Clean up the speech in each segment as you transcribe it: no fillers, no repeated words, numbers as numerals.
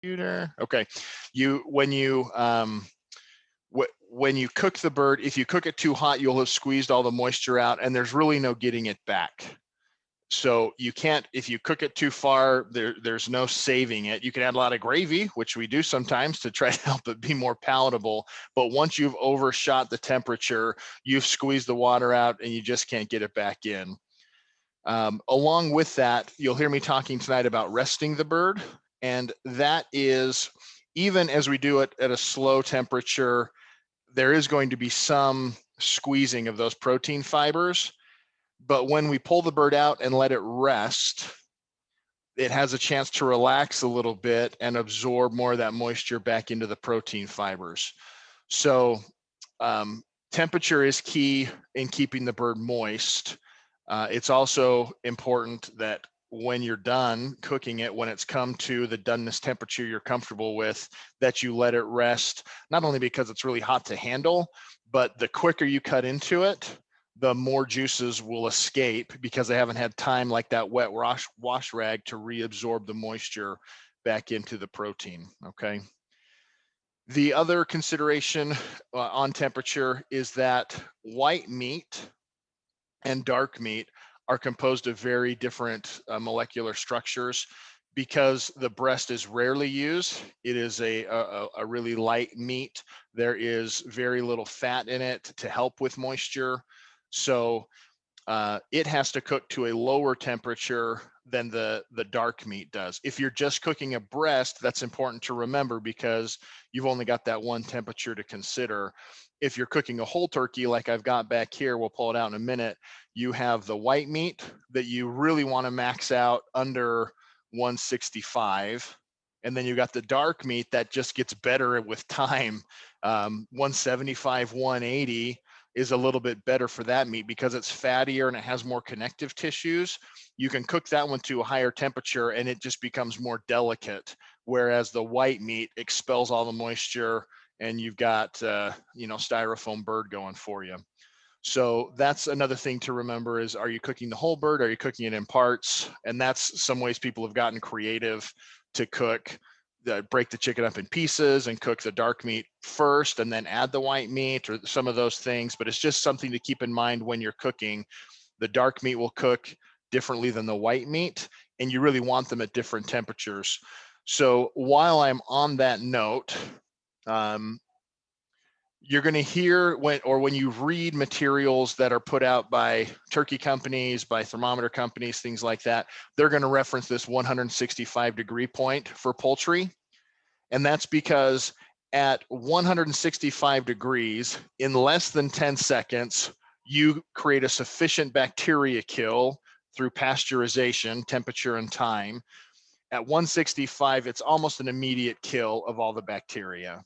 computer. Okay, when you cook the bird, if you cook it too hot, you'll have squeezed all the moisture out, and there's really no getting it back. So you can't, if you cook it too far, there's no saving it. You can add a lot of gravy, which we do sometimes to try to help it be more palatable. But once you've overshot the temperature, you've squeezed the water out and you just can't get it back in. Along with that, you'll hear me talking tonight about resting the bird. And that is, even as we do it at a slow temperature, there is going to be some squeezing of those protein fibers. But when we pull the bird out and let it rest, it has a chance to relax a little bit and absorb more of that moisture back into the protein fibers. So temperature is key in keeping the bird moist. It's also important that when you're done cooking it, when it's come to the doneness temperature you're comfortable with, that you let it rest, not only because it's really hot to handle, but the quicker you cut into it, the more juices will escape because they haven't had time, like that wet wash rag, to reabsorb the moisture back into the protein, okay? The other consideration on temperature is that white meat and dark meat are composed of very different molecular structures. Because the breast is rarely used, it is a really light meat. There is very little fat in it to help with moisture. So it has to cook to a lower temperature than the dark meat does. If you're just cooking a breast, that's important to remember because you've only got that one temperature to consider. If you're cooking a whole turkey, like I've got back here, we'll pull it out in a minute, you have the white meat that you really want to max out under 165. And then you got the dark meat that just gets better with time. 175, 180 is a little bit better for that meat because it's fattier and it has more connective tissues. You can cook that one to a higher temperature and it just becomes more delicate. Whereas the white meat expels all the moisture and you've got, styrofoam bird going for you. So that's another thing to remember is, are you cooking the whole bird? Are you cooking it in parts? And that's some ways people have gotten creative to cook. Break the chicken up in pieces and cook the dark meat first and then add the white meat or some of those things. But it's just something to keep in mind when you're cooking. The dark meat will cook differently than the white meat, and you really want them at different temperatures. So while I'm on that note, you're going to hear when you read materials that are put out by turkey companies, by thermometer companies, things like that, they're going to reference this 165-degree point for poultry. And that's because at 165 degrees, in less than 10 seconds, you create a sufficient bacteria kill through pasteurization, temperature, and time. At 165, it's almost an immediate kill of all the bacteria.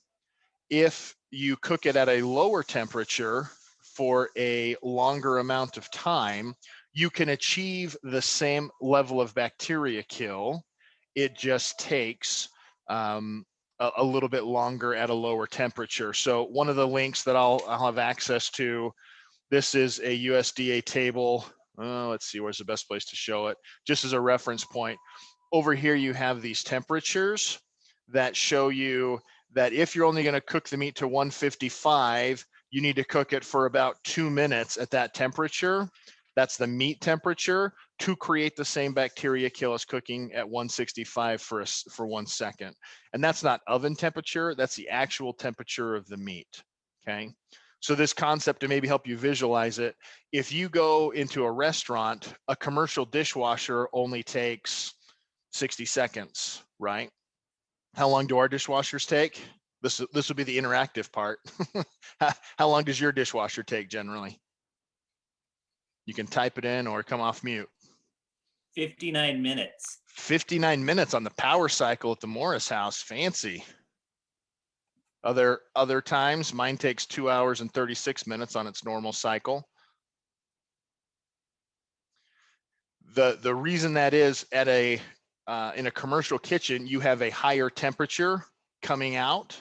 If you cook it at a lower temperature for a longer amount of time, you can achieve the same level of bacteria kill. It just takes a little bit longer at a lower temperature. So one of the links that I'll have access to, this is a USDA table. Let's see, where's the best place to show it? Just as a reference point. Over here, you have these temperatures that show you that if you're only going to cook the meat to 155, you need to cook it for about 2 minutes at that temperature. That's the meat temperature to create the same bacteria kill as cooking at 165 for 1 second. And that's not oven temperature, that's the actual temperature of the meat, okay? So this concept to maybe help you visualize it, if you go into a restaurant, a commercial dishwasher only takes 60 seconds, right? How long do our dishwashers take? This will be the interactive part. How long does your dishwasher take generally? You can type it in or come off mute. 59 minutes. 59 minutes on the power cycle at the Morris house. Fancy. Other times, mine takes 2 hours and 36 minutes on its normal cycle. The reason that is, at in a commercial kitchen, you have a higher temperature coming out.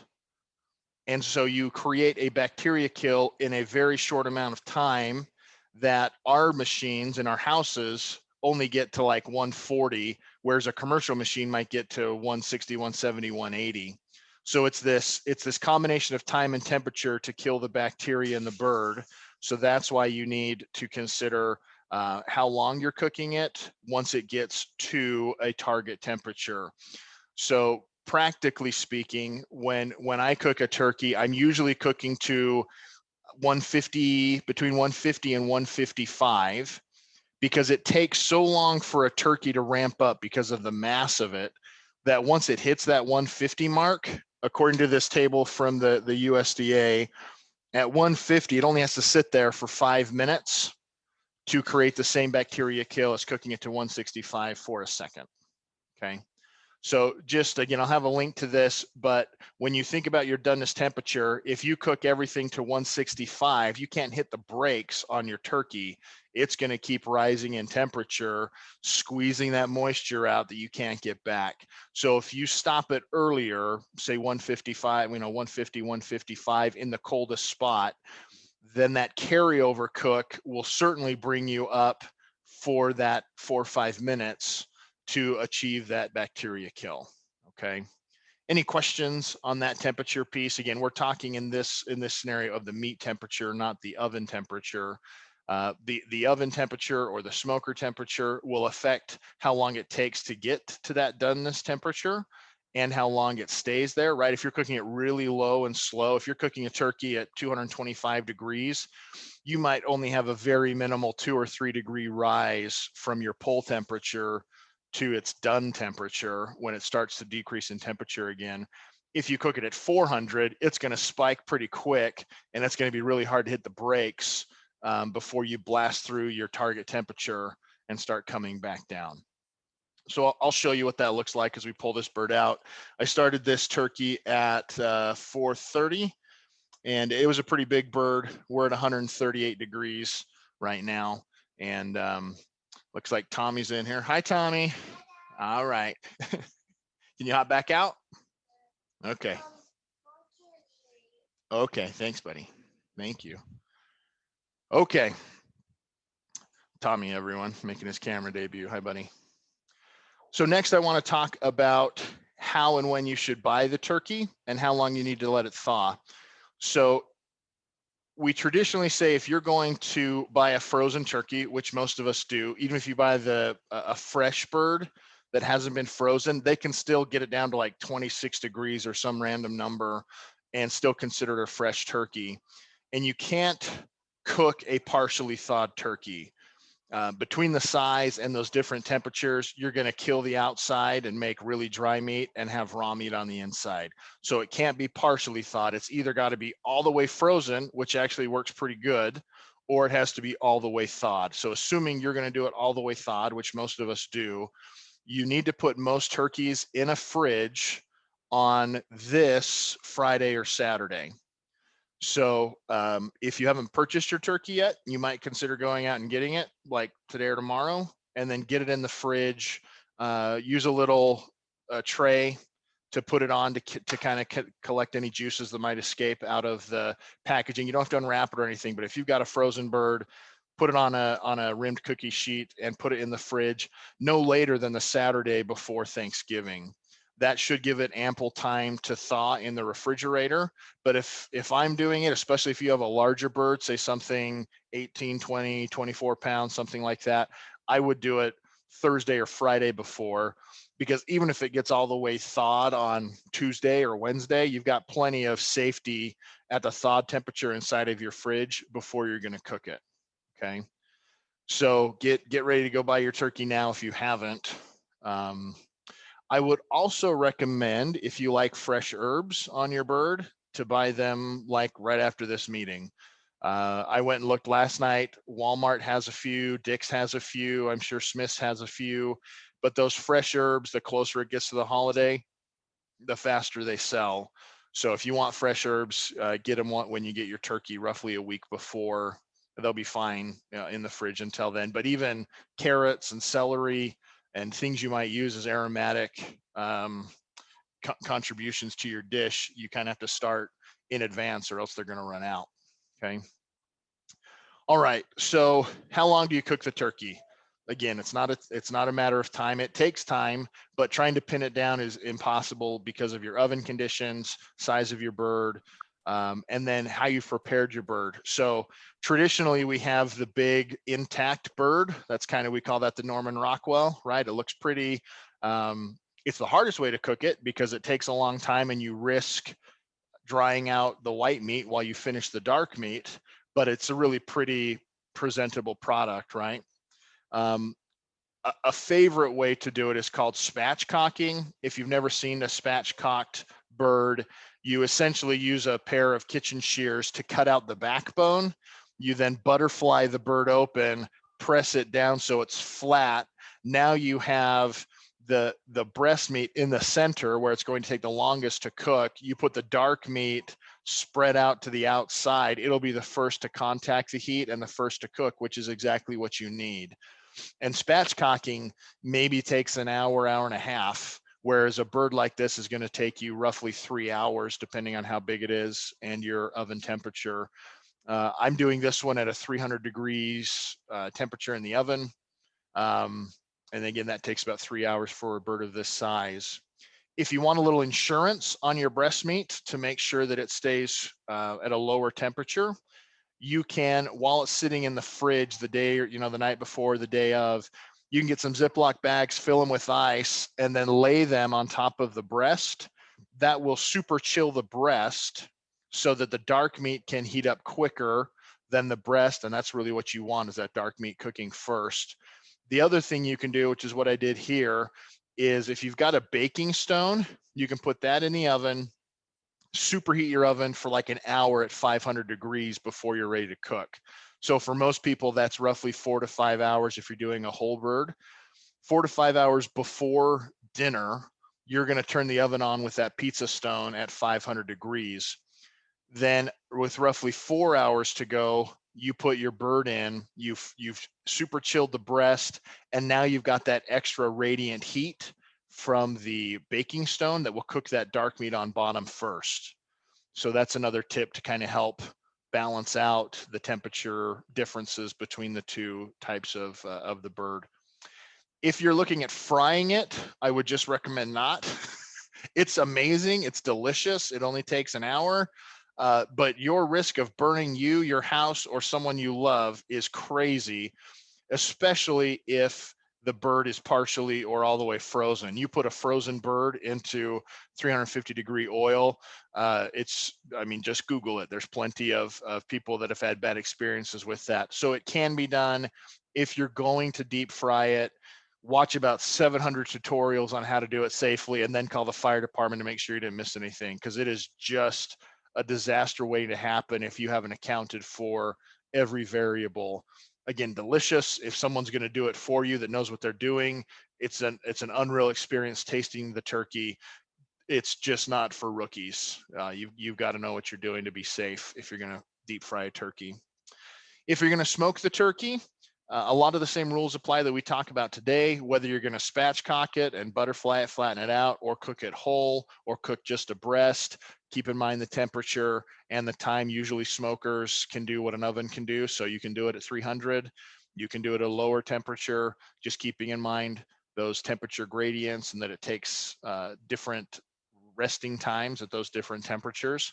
And so you create a bacteria kill in a very short amount of time that our machines in our houses only get to like 140, whereas a commercial machine might get to 160, 170, 180. So it's this combination of time and temperature to kill the bacteria in the bird. So that's why you need to consider how long you're cooking it once it gets to a target temperature. So practically speaking, when I cook a turkey, I'm usually cooking to 150, between 150 and 155, because it takes so long for a turkey to ramp up because of the mass of it, that once it hits that 150 mark, according to this table from the USDA, at 150, it only has to sit there for 5 minutes to create the same bacteria kill as cooking it to 165 for a second. Okay. So just again, I'll have a link to this, but when you think about your doneness temperature, if you cook everything to 165, you can't hit the brakes on your turkey. It's going to keep rising in temperature, squeezing that moisture out that you can't get back. So if you stop it earlier, say 155, 150, 155 in the coldest spot, then that carryover cook will certainly bring you up for that 4 or 5 minutes to achieve that bacteria kill. Okay. Any questions on that temperature piece? Again, we're talking in this scenario of the meat temperature, not the oven temperature. The oven temperature or the smoker temperature will affect how long it takes to get to that doneness temperature and how long it stays there, right? If you're cooking it really low and slow, if you're cooking a turkey at 225 degrees, you might only have a very minimal 2 or 3 degree rise from your pull temperature to its done temperature when it starts to decrease in temperature again. If you cook it at 400, it's going to spike pretty quick, and it's going to be really hard to hit the brakes before you blast through your target temperature and start coming back down. So I'll show you what that looks like as we pull this bird out. I started this turkey at 4:30, and it was a pretty big bird. We're at 138 degrees right now, and looks like Tommy's in here. Hi, Tommy. All right. Can you hop back out? Okay. Okay, thanks, buddy. Thank you. Okay. Tommy, everyone, making his camera debut. Hi, buddy. So next I want to talk about how and when you should buy the turkey and how long you need to let it thaw. So we traditionally say if you're going to buy a frozen turkey, which most of us do, even if you buy a fresh bird that hasn't been frozen, they can still get it down to like 26 degrees or some random number and still consider it a fresh turkey. And you can't cook a partially thawed turkey. Between the size and those different temperatures, you're going to kill the outside and make really dry meat and have raw meat on the inside. So it can't be partially thawed. It's either got to be all the way frozen, which actually works pretty good, or it has to be all the way thawed. So assuming you're going to do it all the way thawed, which most of us do, you need to put most turkeys in a fridge on this Friday or Saturday. So if you haven't purchased your turkey yet, you might consider going out and getting it like today or tomorrow, and then get it in the fridge. Use a little tray to put it on to kind of collect any juices that might escape out of the packaging. You don't have to unwrap it or anything, but if you've got a frozen bird, put it on a rimmed cookie sheet and put it in the fridge no later than the Saturday before Thanksgiving. That should give it ample time to thaw in the refrigerator. But if I'm doing it, especially if you have a larger bird, say something 18, 20, 24 pounds, something like that, I would do it Thursday or Friday before, because even if it gets all the way thawed on Tuesday or Wednesday, you've got plenty of safety at the thawed temperature inside of your fridge before you're going to cook it. Okay. So get ready to go buy your turkey now if you haven't. I would also recommend, if you like fresh herbs on your bird, to buy them like right after this meeting. I went and looked last night. Walmart has a few, Dick's has a few, I'm sure Smith's has a few, but those fresh herbs, the closer it gets to the holiday, the faster they sell. So if you want fresh herbs, get them when you get your turkey roughly a week before. They'll be fine in the fridge until then. But even carrots and celery and things you might use as aromatic contributions to your dish, you kind of have to start in advance or else they're going to run out. Okay. All right. So how long do you cook the turkey? Again, it's not a matter of time. It takes time, but trying to pin it down is impossible because of your oven conditions, size of your bird, and then how you've prepared your bird. So traditionally, we have the big intact bird. That's kind of, we call that the Norman Rockwell, right? It looks pretty. It's the hardest way to cook it because it takes a long time and you risk drying out the white meat while you finish the dark meat, but it's a really pretty presentable product, right? Um, a favorite way to do it is called spatchcocking. If you've never seen a spatchcocked bird, you essentially use a pair of kitchen shears to cut out the backbone. You then butterfly the bird open, press it down so it's flat. Now you have the breast meat in the center where it's going to take the longest to cook. You put the dark meat spread out to the outside. It'll be the first to contact the heat and the first to cook, which is exactly what you need. And spatchcocking maybe takes an hour, hour and a half, whereas a bird like this is going to take you roughly 3 hours, depending on how big it is and your oven temperature. I'm doing this one at a 300 degrees temperature in the oven. And again, that takes about 3 hours for a bird of this size. If you want a little insurance on your breast meat to make sure that it stays at a lower temperature, you can, while it's sitting in the fridge the day, or the night before, the day of, you can get some Ziploc bags, fill them with ice, and then lay them on top of the breast. That will super chill the breast so that the dark meat can heat up quicker than the breast. And that's really what you want, is that dark meat cooking first. The other thing you can do, which is what I did here, is if you've got a baking stone, you can put that in the oven, superheat your oven for like an hour at 500 degrees before you're ready to cook. So for most people, that's roughly 4 to 5 hours if you're doing a whole bird. 4 to 5 hours before dinner, you're going to turn the oven on with that pizza stone at 500 degrees. Then with roughly 4 hours to go, you put your bird in, you've super chilled the breast, and now you've got that extra radiant heat from the baking stone that will cook that dark meat on bottom first. So that's another tip to kind of help balance out the temperature differences between the two types of the bird. If you're looking at frying it, I would just recommend not. It's amazing, it's delicious, it only takes an hour. But your risk of burning you, your house, or someone you love is crazy, especially if the bird is partially or all the way frozen. You put a frozen bird into 350-degree oil. Just Google it. There's plenty of people that have had bad experiences with that. So it can be done. If you're going to deep fry it, watch about 700 tutorials on how to do it safely, and then call the fire department to make sure you didn't miss anything, because it is just a disaster waiting to happen if you haven't accounted for every variable. Again, delicious. If someone's going to do it for you that knows what they're doing, it's an unreal experience tasting the turkey. It's just not for rookies. You've got to know what you're doing to be safe if you're going to deep fry a turkey. If you're going to smoke the turkey, a lot of the same rules apply that we talk about today, whether you're going to spatchcock it and butterfly it, flatten it out, or cook it whole, or cook just a breast. Keep in mind the temperature and the time. Usually smokers can do what an oven can do. So you can do it at 300. You can do it at a lower temperature, just keeping in mind those temperature gradients and that it takes different resting times at those different temperatures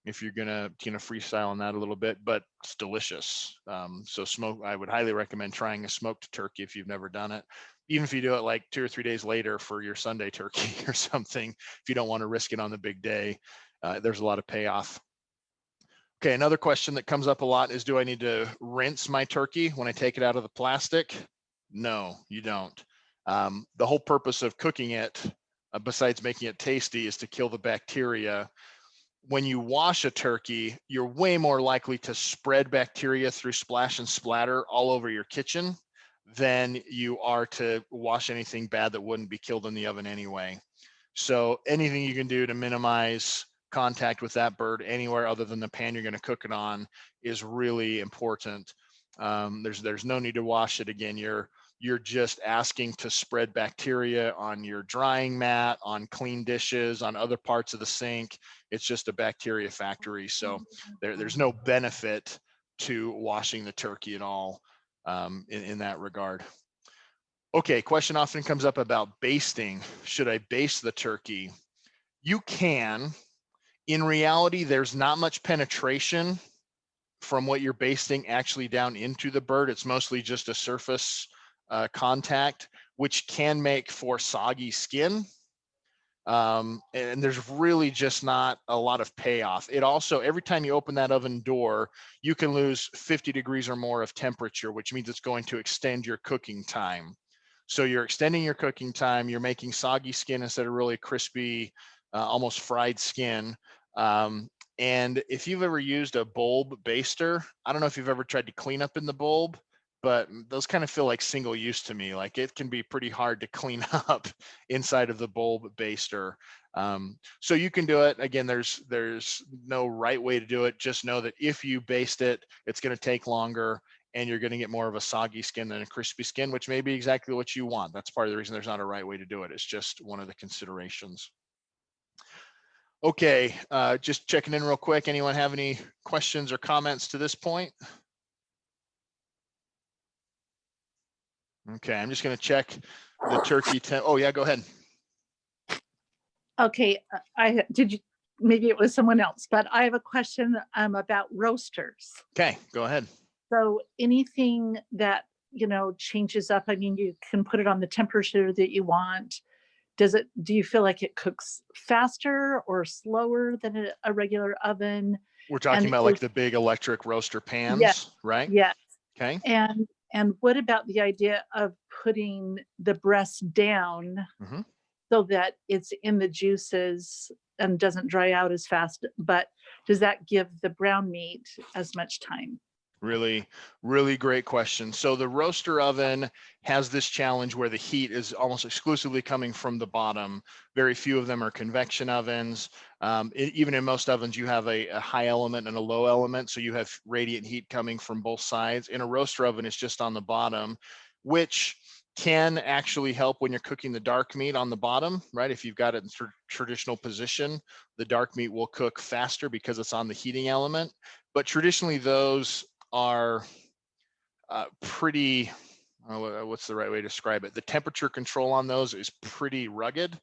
if you're gonna freestyle on that a little bit, but it's delicious. So I would highly recommend trying a smoked turkey if you've never done it, even if you do it like 2 or 3 days later for your Sunday turkey or something, if you don't want to risk it on the big day. There's a lot of payoff. Okay, another question that comes up a lot is, do I need to rinse my turkey when I take it out of the plastic? No, you don't. The whole purpose of cooking it, besides making it tasty, is to kill the bacteria. When you wash a turkey, you're way more likely to spread bacteria through splash and splatter all over your kitchen than you are to wash anything bad that wouldn't be killed in the oven anyway. So anything you can do to minimize contact with that bird anywhere other than the pan you're going to cook it on is really important. There's no need to wash it again. You're just asking to spread bacteria on your drying mat, on clean dishes, on other parts of the sink. It's just a bacteria factory. So there's no benefit to washing the turkey at all in that regard. Okay, question often comes up about basting. Should I baste the turkey? You can. In reality, there's not much penetration from what you're basting actually down into the bird. It's mostly just a surface contact, which can make for soggy skin. And there's really just not a lot of payoff. It also, every time you open that oven door, you can lose 50 degrees or more of temperature, which means it's going to extend your cooking time. So you're extending your cooking time, you're making soggy skin instead of really crispy, almost fried skin. And if you've ever used a bulb baster, I don't know if you've ever tried to clean up in the bulb, but those kind of feel like single use to me. Like it can be pretty hard to clean up inside of the bulb baster. So you can do it. Again, there's no right way to do it. Just know that if you baste it, it's going to take longer and you're going to get more of a soggy skin than a crispy skin, which may be exactly what you want. That's part of the reason there's not a right way to do it. It's just one of the considerations. Okay, just checking in real quick. Anyone have any questions or comments to this point? Okay, I'm just going to check the turkey. Oh yeah, go ahead. Okay, maybe it was someone else, but I have a question about roasters. Okay, go ahead. So anything that, changes up, I mean, you can put it on the temperature that you want. Do you feel like it cooks faster or slower than a regular oven? We're talking about like the big electric roaster pans, yes, right? Yes. Okay. And what about the idea of putting the breast down so that it's in the juices and doesn't dry out as fast? But does that give the brown meat as much time? Really, really great question. So the roaster oven has this challenge where the heat is almost exclusively coming from the bottom. Very few of them are convection ovens. Even in most ovens, you have a high element and a low element. So you have radiant heat coming from both sides. In a roaster oven, it's just on the bottom, which can actually help when you're cooking the dark meat on the bottom, right? If you've got it in traditional position, the dark meat will cook faster because it's on the heating element. But traditionally, those are pretty, what's the right way to describe it? The temperature control on those is pretty rugged.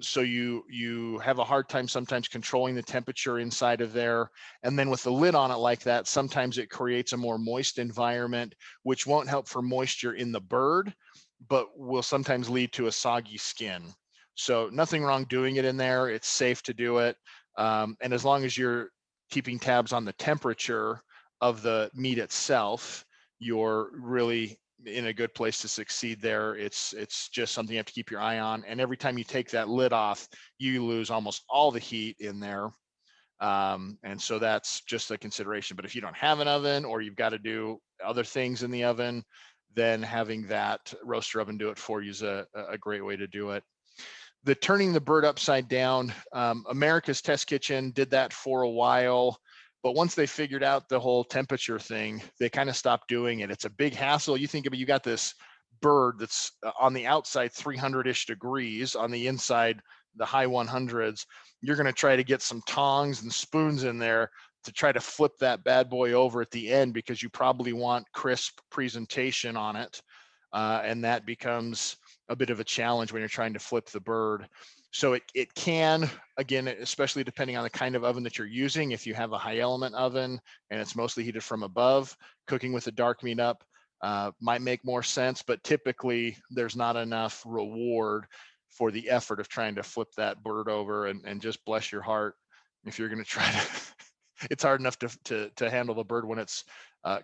So you have a hard time sometimes controlling the temperature inside of there. And then with the lid on it like that, sometimes it creates a more moist environment, which won't help for moisture in the bird, but will sometimes lead to a soggy skin. So nothing wrong doing it in there. It's safe to do it. And as long as you're keeping tabs on the temperature of the meat itself, you're really in a good place to succeed there. It's just something you have to keep your eye on. And every time you take that lid off, you lose almost all the heat in there. And so that's just a consideration. But if you don't have an oven or you've got to do other things in the oven, then having that roaster oven do it for you is a great way to do it. The turning the bird upside down, America's Test Kitchen did that for a while. But once they figured out the whole temperature thing, they kind of stopped doing it. It's a big hassle. You think about, you got this bird that's on the outside 300-ish degrees, on the inside the high 100s. You're going to try to get some tongs and spoons in there to try to flip that bad boy over at the end, because you probably want crisp presentation on it. And that becomes a bit of a challenge when you're trying to flip the bird. So it can, again, especially depending on the kind of oven that you're using, if you have a high element oven and it's mostly heated from above, cooking with the dark meat up might make more sense, but typically there's not enough reward for the effort of trying to flip that bird over, and just bless your heart if you're going to try to, it's hard enough to handle the bird when it's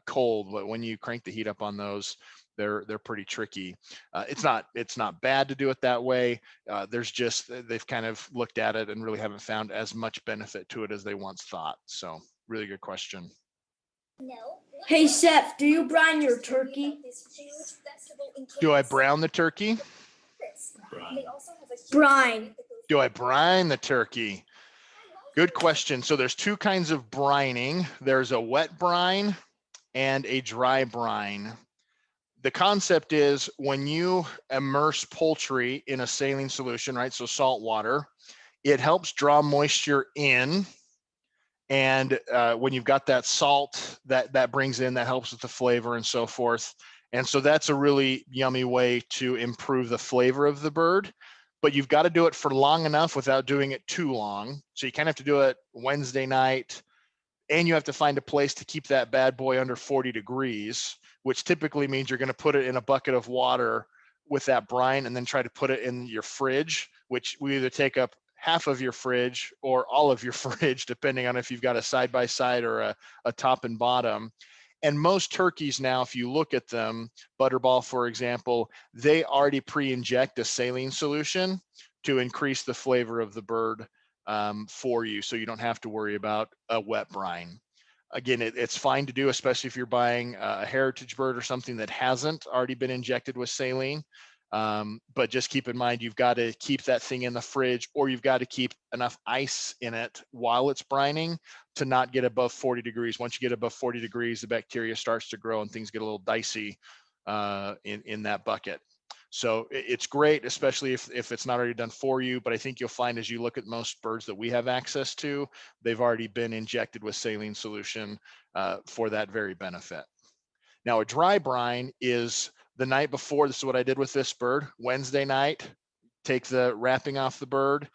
cold, but when you crank the heat up on those, they're pretty tricky. It's not bad to do it that way. They've kind of looked at it and really haven't found as much benefit to it as they once thought. So really good question. Hey chef, do you brine your turkey? Do I brown the turkey? Brine. Do I brine the turkey? Good question. So there's two kinds of brining. There's a wet brine and a dry brine. The concept is when you immerse poultry in a saline solution, right? So salt water, it helps draw moisture in. And when you've got that salt that brings in, that helps with the flavor and so forth. And so that's a really yummy way to improve the flavor of the bird, but you've got to do it for long enough without doing it too long. So you kind of have to do it Wednesday night, and you have to find a place to keep that bad boy under 40 degrees, which typically means you're going to put it in a bucket of water with that brine and then try to put it in your fridge, which we either take up half of your fridge or all of your fridge, depending on if you've got a side-by-side or a top and bottom. And most turkeys now, if you look at them, Butterball, for example, they already pre-inject a saline solution to increase the flavor of the bird for you, so you don't have to worry about a wet brine. Again, it's fine to do, especially if you're buying a heritage bird or something that hasn't already been injected with saline. But just keep in mind, you've got to keep that thing in the fridge, or you've got to keep enough ice in it while it's brining to not get above 40 degrees. Once you get above 40 degrees, the bacteria starts to grow and things get a little dicey in that bucket. So it's great, especially if it's not already done for you. But I think you'll find as you look at most birds that we have access to, they've already been injected with saline solution for that very benefit. Now, a dry brine is the night before. This is what I did with this bird. Wednesday night, take the wrapping off the bird.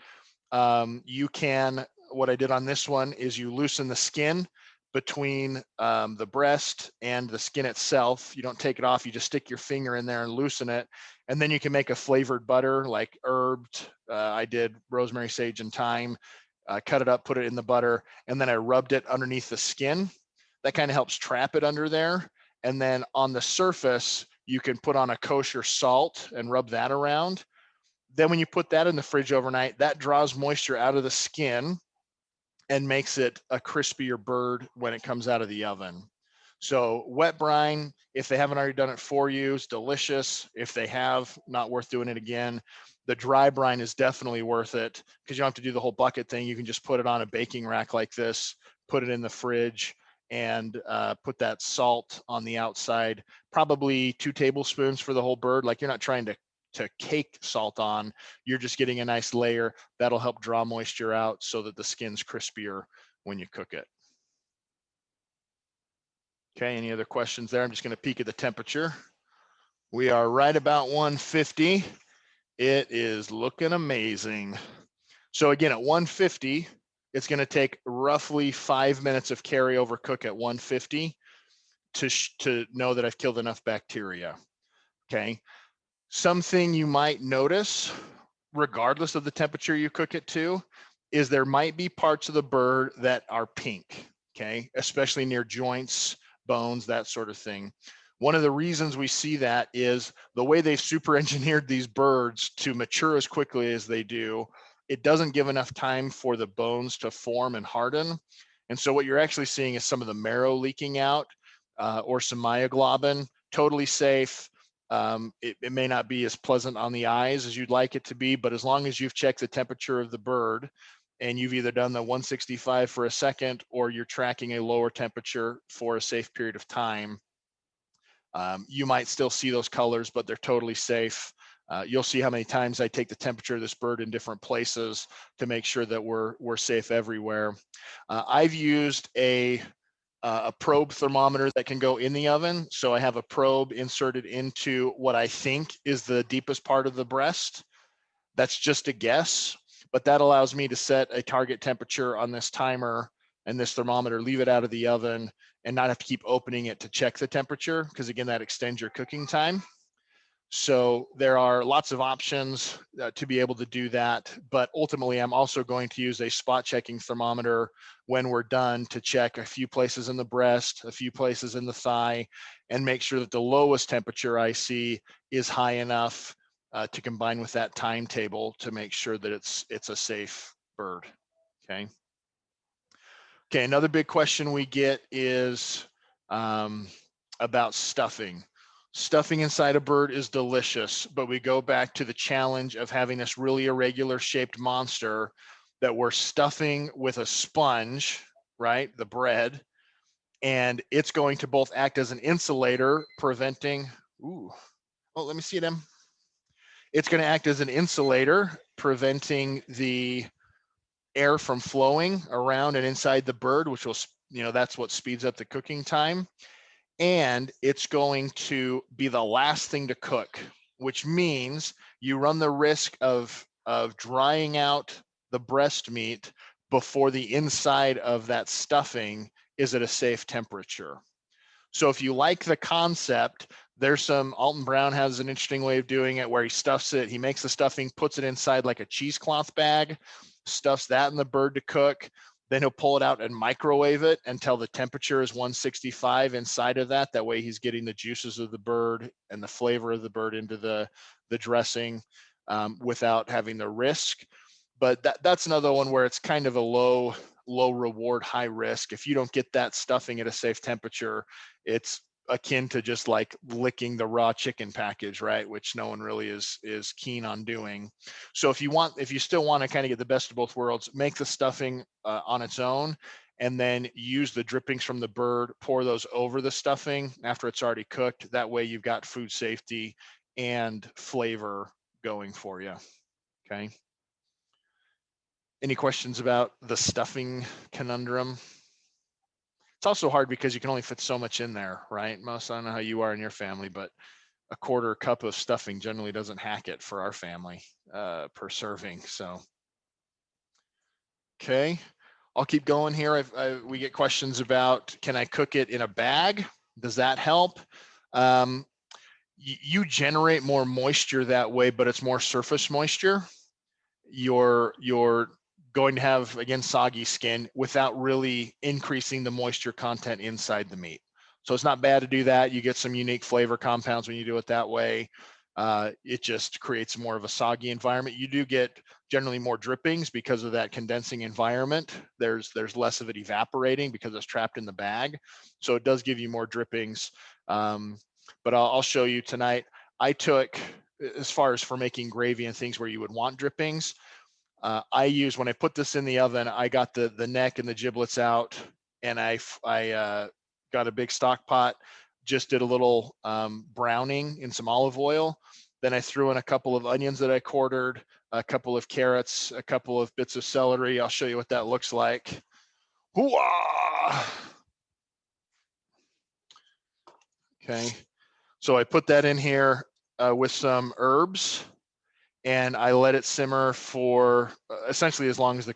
What I did on this one is you loosen the skin between the breast and the skin itself. You don't take it off, you just stick your finger in there and loosen it. And then you can make a flavored butter, like herbed. I did rosemary, sage, and thyme, cut it up, put it in the butter, and then I rubbed it underneath the skin. That kind of helps trap it under there. And then on the surface, you can put on a kosher salt and rub that around. Then when you put that in the fridge overnight, that draws moisture out of the skin and makes it a crispier bird when it comes out of the oven. So wet brine, if they haven't already done it for you, is delicious. If they have, not worth doing it again. The dry brine is definitely worth it because you don't have to do the whole bucket thing. You can just put it on a baking rack like this, put it in the fridge, and put that salt on the outside, probably 2 tablespoons for the whole bird. Like, you're not trying to cake salt on, you're just getting a nice layer that'll help draw moisture out so that the skin's crispier when you cook it. Okay, any other questions there? I'm just going to peek at the temperature. We are right about 150. It is looking amazing. So again, at 150, it's going to take roughly 5 minutes of carryover cook at 150 to know that I've killed enough bacteria. Okay. Something you might notice, regardless of the temperature you cook it to, is there might be parts of the bird that are pink, okay, especially near joints, bones, that sort of thing. One of the reasons we see that is the way they've super engineered these birds to mature as quickly as they do. It doesn't give enough time for the bones to form and harden. And so what you're actually seeing is some of the marrow leaking out or some myoglobin. Totally safe. It may not be as pleasant on the eyes as you'd like it to be, but as long as you've checked the temperature of the bird and you've either done the 165 for a second or you're tracking a lower temperature for a safe period of time, you might still see those colors, but they're totally safe. You'll see how many times I take the temperature of this bird in different places to make sure that we're safe everywhere. I've used a probe thermometer that can go in the oven. So I have a probe inserted into what I think is the deepest part of the breast. That's just a guess, but that allows me to set a target temperature on this timer and this thermometer, leave it out of the oven and not have to keep opening it to check the temperature, because again, that extends your cooking time. So there are lots of options to be able to do that, but ultimately I'm also going to use a spot checking thermometer when we're done to check a few places in the breast, a few places in the thigh, and make sure that the lowest temperature I see is high enough to combine with that timetable to make sure that it's a safe bird. Okay. Okay, another big question we get is about stuffing. Stuffing inside a bird is delicious, but we go back to the challenge of having this really irregular shaped monster that we're stuffing with a sponge, right? The bread, and it's going to both act as an insulator, preventing, let me see it, Em. It's going to act as an insulator, preventing the air from flowing around and inside the bird, which will, that's what speeds up the cooking time. and it's going to be the last thing to cook, which means you run the risk of drying out the breast meat before the inside of that stuffing is at a safe temperature. So if you like the concept, there's some, Alton Brown has an interesting way of doing it where he stuffs it, he makes the stuffing, puts it inside like a cheesecloth bag, stuffs that in the bird to cook. Then he'll pull it out and microwave it until the temperature is 165 inside of that. That way he's getting the juices of the bird and the flavor of the bird into the dressing without having the risk. But that's another one where it's kind of a low reward, high risk. If you don't get that stuffing at a safe temperature, it's akin to just like licking the raw chicken package, right? Which no one really is keen on doing. So if you still want to kind of get the best of both worlds, make the stuffing on its own, and then use the drippings from the bird, pour those over the stuffing after it's already cooked. That way you've got food safety and flavor going for you. Okay. Any questions about the stuffing conundrum? It's also hard because you can only fit so much in there, right? Most, I don't know how you are in your family, but a quarter cup of stuffing generally doesn't hack it for our family per serving. So, okay, I'll keep going here. We get questions about, can I cook it in a bag? Does that help? You generate more moisture that way, but it's more surface moisture. You're going to have, again, soggy skin without really increasing the moisture content inside the meat. So it's not bad to do that. You get some unique flavor compounds when you do it that way. It just creates more of a soggy environment. You do get generally more drippings because of that condensing environment. There's less of it evaporating because it's trapped in the bag. So it does give you more drippings. But I'll show you tonight. I took, as far as for making gravy and things where you would want drippings, I use, when I put this in the oven, I got the neck and the giblets out, and I got a big stock pot, just did a little browning in some olive oil. Then I threw in a couple of onions that I quartered, a couple of carrots, a couple of bits of celery. I'll show you what that looks like. Hoo-ah! Okay, so I put that in here with some herbs, and I let it simmer for essentially as long as the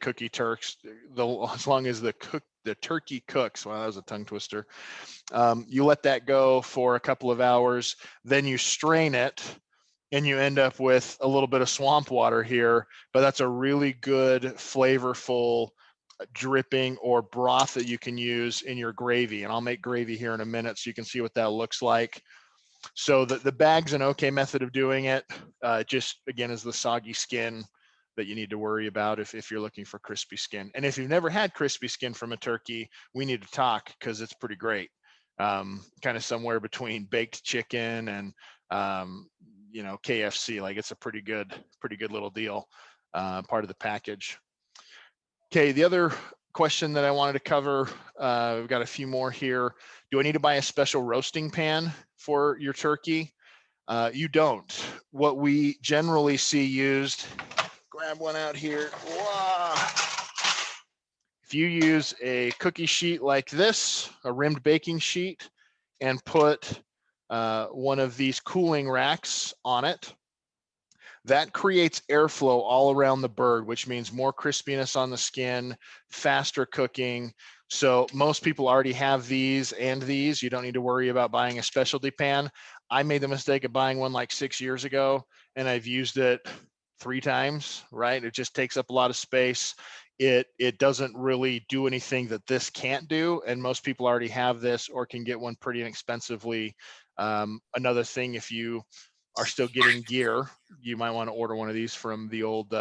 as long as the turkey cooks. Wow, that was a tongue twister. You let that go for a couple of hours, then you strain it, and you end up with a little bit of swamp water here, but that's a really good, flavorful dripping or broth that you can use in your gravy. And I'll make gravy here in a minute so you can see what that looks like. So the bag's an okay method of doing it. Just, again, is the soggy skin that you need to worry about if you're looking for crispy skin. And if you've never had crispy skin from a turkey, we need to talk, because it's pretty great. Kind of somewhere between baked chicken and KFC. Like, it's a pretty good little deal, part of the package. Okay, the other question that I wanted to cover, we've got a few more here. Do I need to buy a special roasting pan for your turkey? You don't. What we generally see used, grab one out here. Wow. If you use a cookie sheet like this, a rimmed baking sheet, and put one of these cooling racks on it, that creates airflow all around the bird, which means more crispiness on the skin, faster cooking. So most people already have these and these. You don't need to worry about buying a specialty pan. I made the mistake of buying one like 6 years ago, and I've used it 3 times, right? It just takes up a lot of space. It doesn't really do anything that this can't do, and most people already have this or can get one pretty inexpensively. Another thing, if you are still getting gear, you might want to order one of these from the old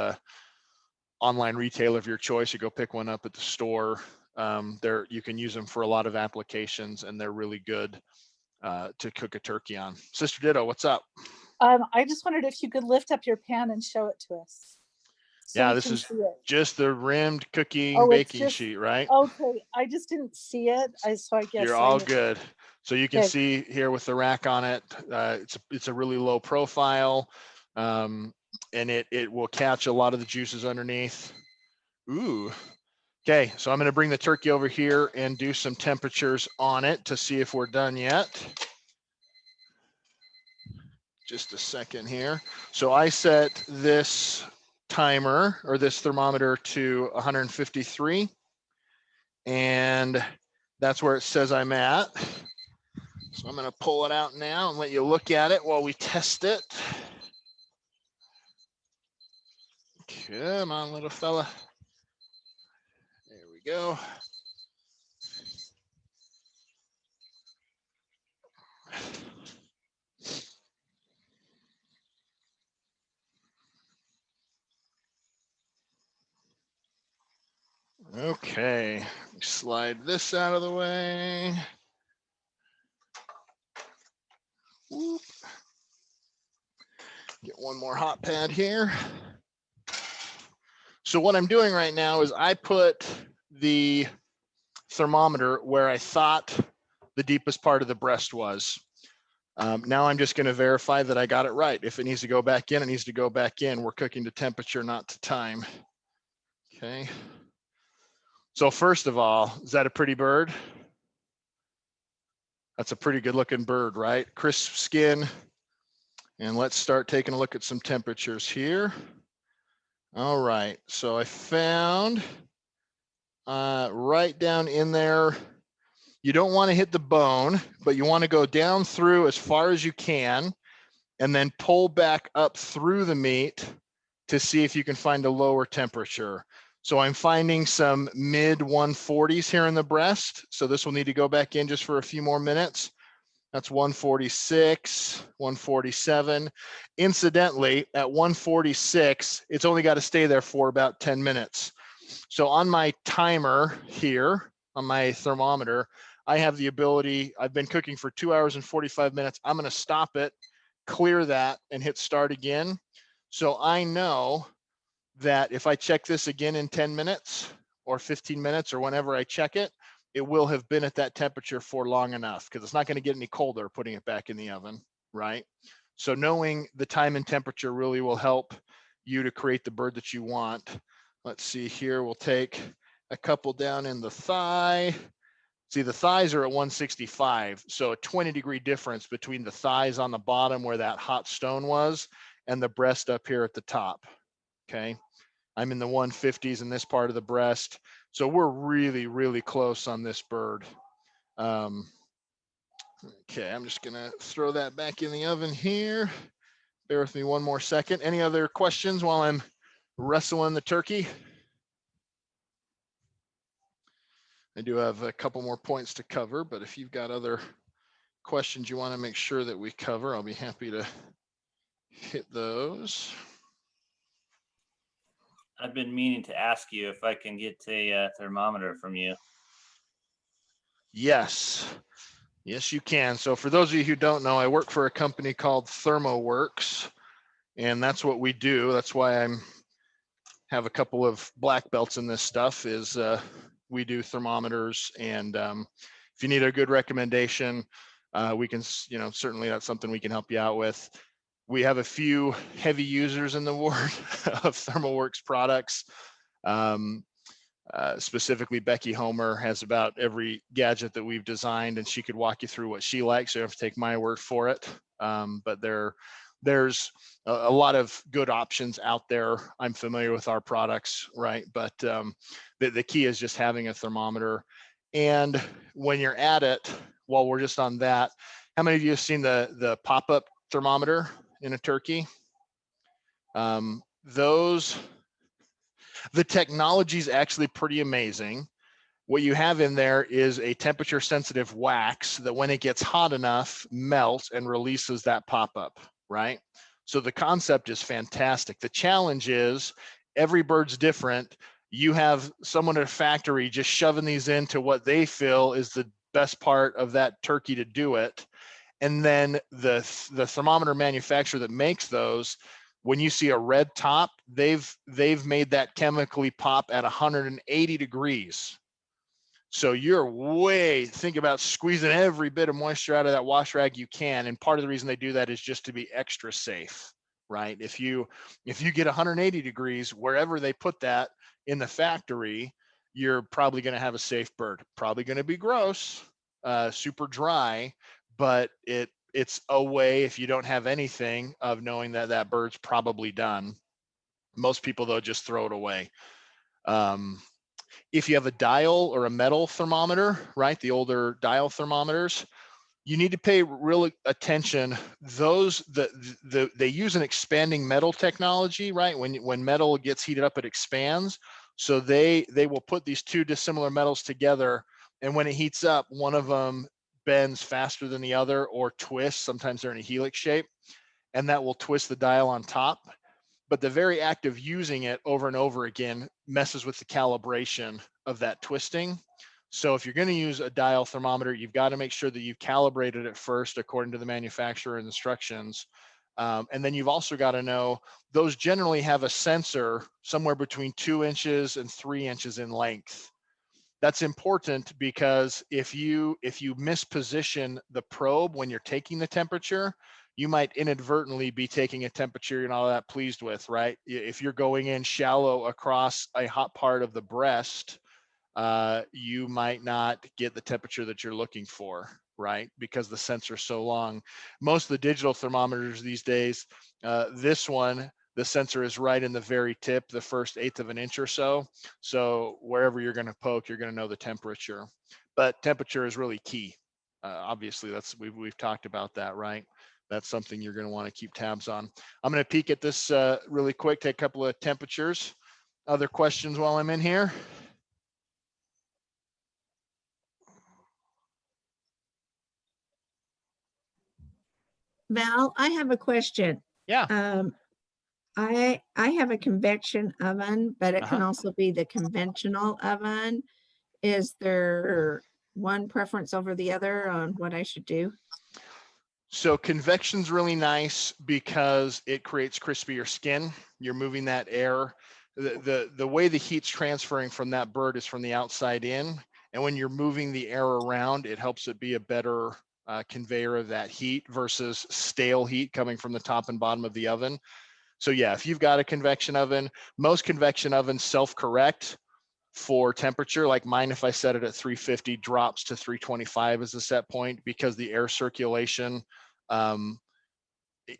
online retailer of your choice, or go pick one up at the store. You can use them for a lot of applications, and they're really good to cook a turkey on. Sister Ditto, what's up? I just wondered if you could lift up your pan and show it to us. Yeah, this is just the rimmed cooking baking sheet, right? Okay, I just didn't see it. So I guess you're all good. So you can see here with the rack on it, it's a really low profile, and it will catch a lot of the juices underneath. Ooh, Okay, so I'm going to bring the turkey over here and do some temperatures on it to see if we're done yet. Just a second here. So I set this timer or this thermometer to 153, and that's where it says I'm at. So I'm going to pull it out now and let you look at it while we test it. Come on, little fella. There we go. Okay, slide this out of the way. Whoop. Get one more hot pad here. So what I'm doing right now is I put the thermometer where I thought the deepest part of the breast was. Now I'm just going to verify that I got it right. If it needs to go back in, it needs to go back in. We're cooking to temperature, not to time. Okay. So first of all, is that a pretty bird? That's a pretty good looking bird, right? Crisp skin. And let's start taking a look at some temperatures here. All right, so I found right down in there, you don't want to hit the bone, but you want to go down through as far as you can and then pull back up through the meat to see if you can find a lower temperature. So I'm finding some mid 140s here in the breast. So this will need to go back in just for a few more minutes. That's 146, 147. Incidentally, at 146, it's only got to stay there for about 10 minutes. So on my timer here, on my thermometer, I have the ability, I've been cooking for 2 hours and 45 minutes. I'm going to stop it, clear that, and hit start again. So I know that if I check this again in 10 minutes or 15 minutes or whenever I check it, it will have been at that temperature for long enough, because it's not going to get any colder putting it back in the oven, right? So knowing the time and temperature really will help you to create the bird that you want. Let's see here, we'll take a couple down in the thigh. See, the thighs are at 165, so a 20-degree difference between the thighs on the bottom where that hot stone was and the breast up here at the top, okay? I'm in the 150s in this part of the breast. So we're really, really close on this bird. Okay, I'm just gonna throw that back in the oven here. Bear with me one more second. Any other questions while I'm wrestling the turkey? I do have a couple more points to cover, but if you've got other questions you want to make sure that we cover, I'll be happy to hit those. I've been meaning to ask you if I can get a thermometer from you. Yes, yes, you can. So for those of you who don't know, I work for a company called ThermoWorks, and that's what we do. That's why I'm have a couple of black belts in this stuff. Is we do thermometers, and if you need a good recommendation, we can, certainly that's something we can help you out with. We have a few heavy users in the world of ThermoWorks products. Specifically, Becky Homer has about every gadget that we've designed, and she could walk you through what she likes. So you have to take my word for it. But there's a lot of good options out there. I'm familiar with our products, right? But the key is just having a thermometer. And when you're at it, while we're just on that, how many of you have seen the pop-up thermometer in a turkey? The technology is actually pretty amazing. What you have in there is a temperature sensitive wax that when it gets hot enough, melts and releases that pop-up, right? So the concept is fantastic. The challenge is every bird's different. You have someone at a factory just shoving these into what they feel is the best part of that turkey to do it. And then the thermometer manufacturer that makes those, when you see a red top, they've made that chemically pop at 180 degrees. So you're think about squeezing every bit of moisture out of that wash rag you can. And part of the reason they do that is just to be extra safe, right? If you get 180 degrees, wherever they put that in the factory, you're probably going to have a safe bird. Probably going to be gross, super dry, but it's a way, if you don't have anything, of knowing that that bird's probably done. Most people, though, just throw it away. If you have a dial or a metal thermometer, right, the older dial thermometers, you need to pay real attention. Those they use an expanding metal technology, right? When metal gets heated up, it expands. So they will put these two dissimilar metals together, and when it heats up, one of them bends faster than the other or twists. Sometimes they're in a helix shape, and that will twist the dial on top. But the very act of using it over and over again messes with the calibration of that twisting. So if you're going to use a dial thermometer, you've got to make sure that you've calibrated it first according to the manufacturer instructions. And then you've also got to know those generally have a sensor somewhere between 2 inches and 3 inches in length. That's important because if you misposition the probe when you're taking the temperature, you might inadvertently be taking a temperature you're not all that pleased with, right? If you're going in shallow across a hot part of the breast, you might not get the temperature that you're looking for, right? Because the sensor's so long. Most of the digital thermometers these days, this one, the sensor is right in the very tip, the first 1/8 of an inch or so. So wherever you're going to poke, you're going to know the temperature. But temperature is really key. Obviously, we've talked about that, right? That's something you're going to want to keep tabs on. I'm going to peek at this really quick, take a couple of temperatures. Other questions while I'm in here? Val, I have a question. Yeah. I have a convection oven, but it can Uh-huh. also be the conventional oven. Is there one preference over the other on what I should do? So convection's really nice because it creates crispier skin. You're moving that air. The way the heat's transferring from that bird is from the outside in. And when you're moving the air around, it helps it be a better conveyor of that heat versus stale heat coming from the top and bottom of the oven. So yeah, if you've got a convection oven, most convection ovens self-correct for temperature. Like mine, if I set it at 350, drops to 325 as a set point because the air circulation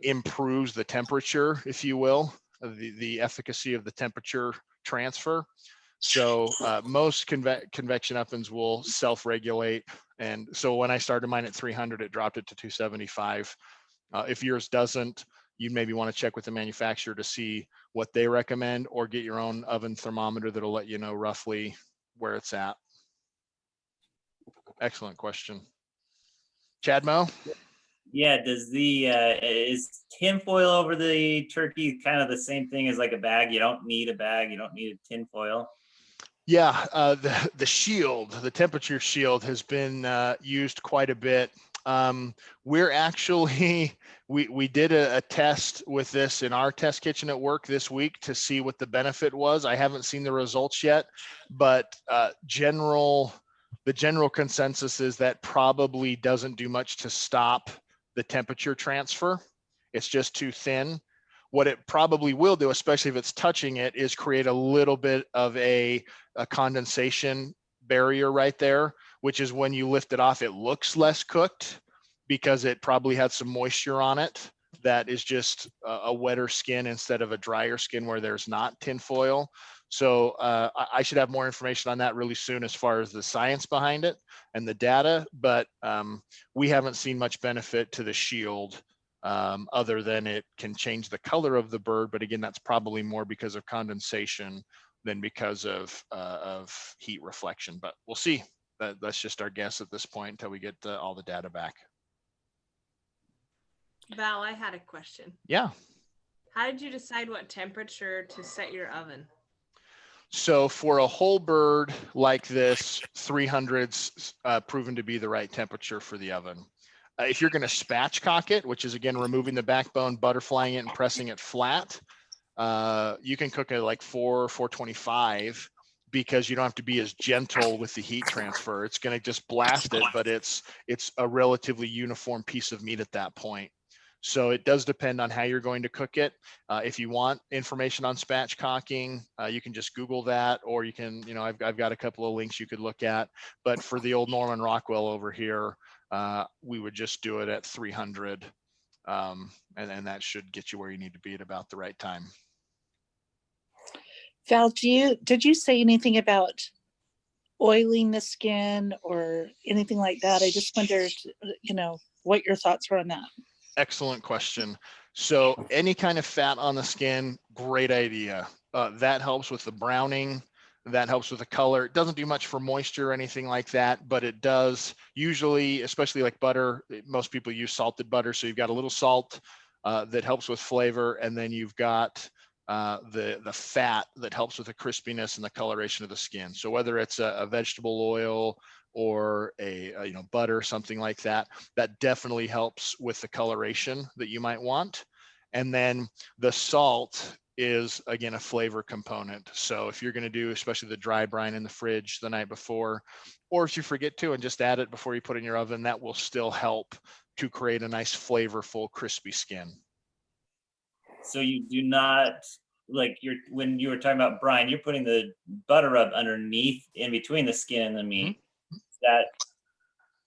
improves the temperature, if you will, the efficacy of the temperature transfer. So most convection ovens will self-regulate. And so when I started mine at 300, it dropped it to 275. If yours doesn't, you maybe want to check with the manufacturer to see what they recommend, or get your own oven thermometer that'll let you know roughly where it's at. Excellent question. Chad Mo? Yeah, does the is tinfoil over the turkey kind of the same thing as like a bag? You don't need a bag, you don't need a tinfoil. Yeah, the shield, the temperature shield has been used quite a bit. We're actually, we did a test with this in our test kitchen at work this week to see what the benefit was. I haven't seen the results yet, but the general consensus is that probably doesn't do much to stop the temperature transfer. It's just too thin. What it probably will do, especially if it's touching it, is create a little bit of a condensation barrier right there, which is when you lift it off, it looks less cooked because it probably had some moisture on it. That is just a wetter skin instead of a drier skin where there's not tinfoil. So I should have more information on that really soon as far as the science behind it and the data, but we haven't seen much benefit to the shield other than it can change the color of the bird. But again, that's probably more because of condensation than because of heat reflection, but we'll see. That's just our guess at this point until we get all the data back. Val, I had a question. Yeah. How did you decide what temperature to set your oven? So for a whole bird like this, 300's proven to be the right temperature for the oven. If you're going to spatchcock it, which is again removing the backbone, butterflying it, and pressing it flat, you can cook it like 425 because you don't have to be as gentle with the heat transfer. It's going to just blast it, but it's a relatively uniform piece of meat at that point. So it does depend on how you're going to cook it. If you want information on spatchcocking, you can just Google that, or you can, I've got a couple of links you could look at. But for the old Norman Rockwell over here, we would just do it at 300. And that should get you where you need to be at about the right time. Val, did you say anything about oiling the skin or anything like that? I just wondered, what your thoughts were on that. Excellent question. So any kind of fat on the skin, great idea. That helps with the browning. That helps with the color. It doesn't do much for moisture or anything like that, but it does usually, especially like butter. Most people use salted butter. So you've got a little salt that helps with flavor. And then you've got the fat that helps with the crispiness and the coloration of the skin. So whether it's a vegetable oil or a butter, something like that, that definitely helps with the coloration that you might want. And then the salt is, again, a flavor component. So if you're going to do especially the dry brine in the fridge the night before, or if you forget to and just add it before you put it in your oven, that will still help to create a nice flavorful crispy skin. So you do not, when you were talking about brine, you're putting the butter rub underneath, in between the skin and the meat. Mm-hmm. Does that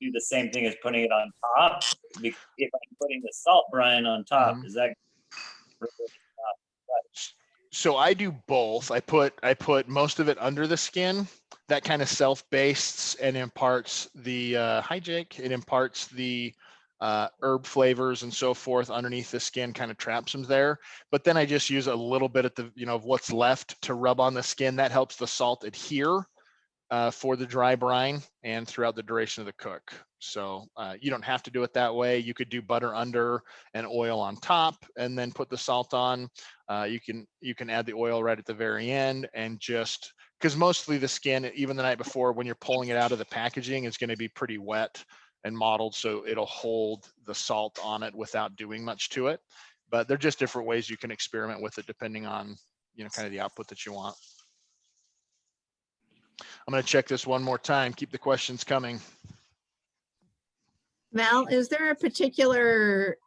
do the same thing as putting it on top? If I'm putting the salt brine on top, Mm-hmm. is that? So I do both. I put most of it under the skin. That kind of self-bastes and imparts the hi Jake. It imparts the herb flavors and so forth underneath the skin, kind of traps them there. But then I just use a little bit at the of what's left to rub on the skin. That helps the salt adhere for the dry brine and throughout the duration of the cook. So you don't have to do it that way. You could do butter under and oil on top and then put the salt on. You can add the oil right at the very end, and just because mostly the skin, even the night before when you're pulling it out of the packaging, is going to be pretty wet and mottled, so it'll hold the salt on it without doing much to it. But they're just different ways you can experiment with it depending on kind of the output that you want. I'm going to check this one more time. Keep the questions coming. Val, is there a particular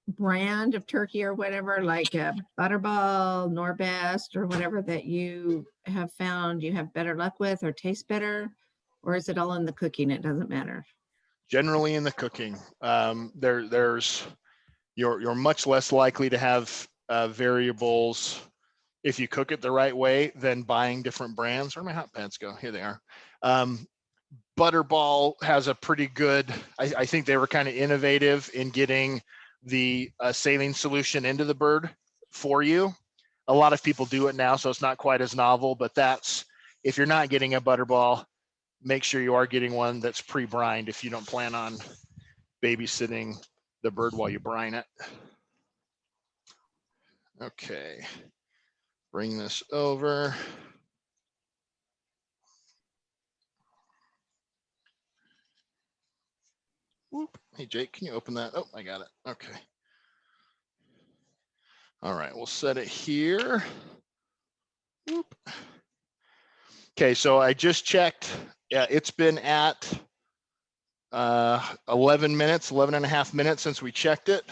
brand of turkey or whatever, like a Butterball, Norbest, or whatever, that you have found you have better luck with or taste better? Or is it all in the cooking? It doesn't matter. Generally in the cooking, you're much less likely to have variables if you cook it the right way than buying different brands. Where my hot pads go? Here they are. Butterball has a pretty good, I think they were kind of innovative in getting the saline solution into the bird for you. A lot of people do it now, so it's not quite as novel, but that's, if you're not getting a Butterball, make sure you are getting one that's pre-brined if you don't plan on babysitting the bird while you brine it. Okay, bring this over. Whoop. Hey, Jake, can you open that? Oh, I got it. Okay. All right, we'll set it here. Whoop. Okay, so I just checked. Yeah, it's been at 11 minutes, 11 and a half minutes since we checked it.